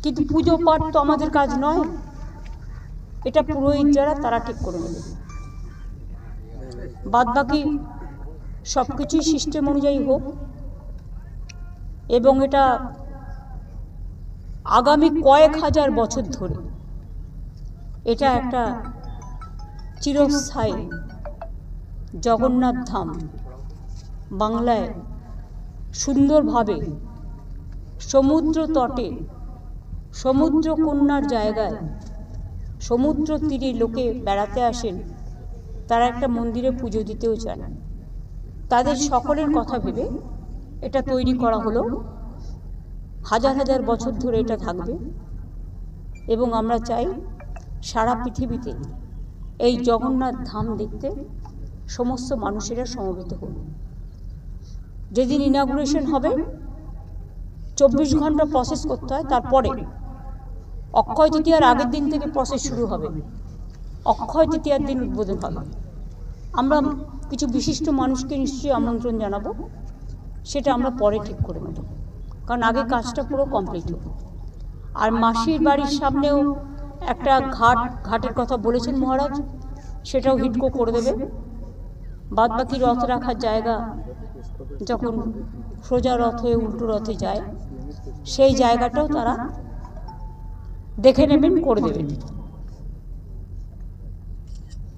কিন্তু পুজো পাঠ তো আমাদের কাজ নয়, এটা পুরোহিত যারা তারা ঠিক করে নেবে। বাদ বাকি সব কিছুই সিস্টেম অনুযায়ী হোক, এবং এটা আগামী কয়েক হাজার বছর ধরে এটা একটা চিরস্থায়ী জগন্নাথ ধাম বাংলায় সুন্দরভাবে সমুদ্র তটে, সমুদ্র কন্যার জায়গায়, সমুদ্র তীরে লোকে বেড়াতে আসেন, তারা একটা মন্দিরে পুজো দিতেও চান। তাদের সকলের কথা ভেবে এটা তৈরি করা হলো। হাজার হাজার বছর ধরে এটা থাকবে, এবং আমরা চাই সারা পৃথিবীতে এই জগন্নাথ ধাম দেখতে সমস্ত মানুষেরা সমবেত হোক। যেদিন ইনাগুরেশন হবে 24 ঘন্টা প্রসেস করতে হয়, তারপরে অক্ষয় তৃতীয়ার আগের দিন থেকে প্রসেস শুরু হবে, অক্ষয় তৃতীয়ার দিন উদ্বোধন হবে। আমরা কিছু বিশিষ্ট মানুষকে নিশ্চয়ই আমন্ত্রণ জানাবো, সেটা আমরা পরে ঠিক করে নেব, কারণ আগে কাজটা পুরো কমপ্লিট হবে। আর মাসির বাড়ির সামনেও একটা ঘাটের কথা বলেছেন মহারাজ, সেটাও হিটকো করে দেবে। বাদ বাকি রথ রাখার জায়গা যখন সোজা রথ হয়ে উল্টো রথে যায়, সেই জায়গাটাও তারা দেখে নেবেন, করে দেবেন।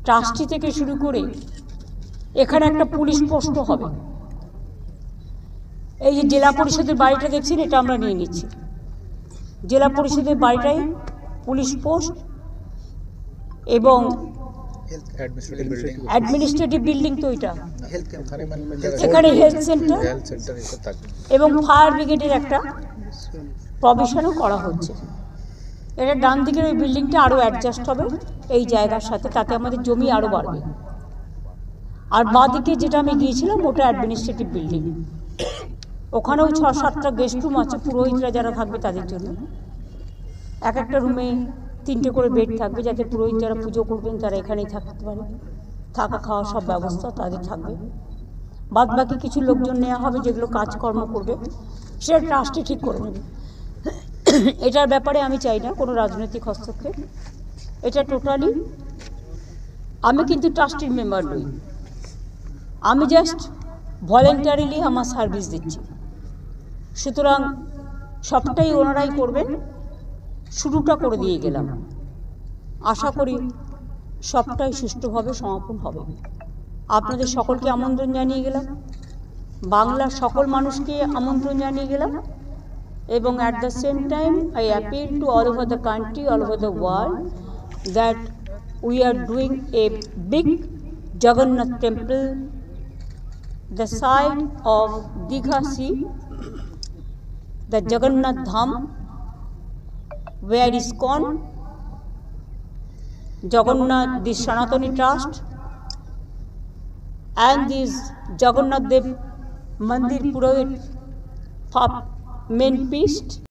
ট্রাস্টি থেকে শুরু করে এখানে একটা পুলিশ পোস্টও হবে। এই যে জেলা পরিষদের বাড়িটা দেখছেন, এটা আমরা নিয়ে নিচ্ছি। জেলা পরিষদের বাড়িটাই পুলিশ পোস্ট এবং অ্যাডমিনিস্ট্রেটিভ বিল্ডিং তো এটা, এখানে হেলথ সেন্টার এবং ফায়ার ব্রিগেডের একটা প্রভিশনও করা হচ্ছে। এটা ডান দিকের ওই বিল্ডিংটা আরও অ্যাডজাস্ট হবে এই জায়গার সাথে, তাতে আমাদের জমি আরও বাড়বে। আর বাঁ দিকে যেটা আমি গিয়েছিলাম ওটা অ্যাডমিনিস্ট্রেটিভ বিল্ডিং, ওখানেও 6-7টা গেস্ট রুম আছে পুরোহিতরা যারা থাকবে তাদের জন্য। এক একটা রুমে 3টে করে বেড থাকবে, যাতে পুরোহিত যারা পুজো করবেন তারা এখানেই থাকতে পারে, থাকা খাওয়া সব ব্যবস্থা তাদের থাকবে। বাদ বাকি কিছু লোকজন নেওয়া হবে যেগুলো কাজকর্ম করবে, সেটা ট্রাস্টে ঠিক করে নেবে। এটার ব্যাপারে আমি চাই না কোনো রাজনৈতিক হস্তক্ষেপ, এটা টোটালি, আমি কিন্তু ট্রাস্টির মেম্বার নই, আমি জাস্ট ভলেন্টারিলি আমার সার্ভিস দিচ্ছি। সুতরাং সবটাই ওনারাই করবেন, শুরুটা করে দিয়ে গেলাম, আশা করি সবটাই সুষ্ঠুভাবে সমাপন হবে। আপনাদের সকলকে আমন্ত্রণ জানিয়ে গেলাম, বাংলার সকল মানুষকে আমন্ত্রণ জানিয়ে গেলাম, এবং at the same time I appeal to all over the country, all over the world, that we are doing a big Jagannath temple, the side of Digha Sea, the Jagannath Dham, where ISKCON, Jagannath, the Sanatani Trust, and this Jagannath Dev Mandir Purohit main priest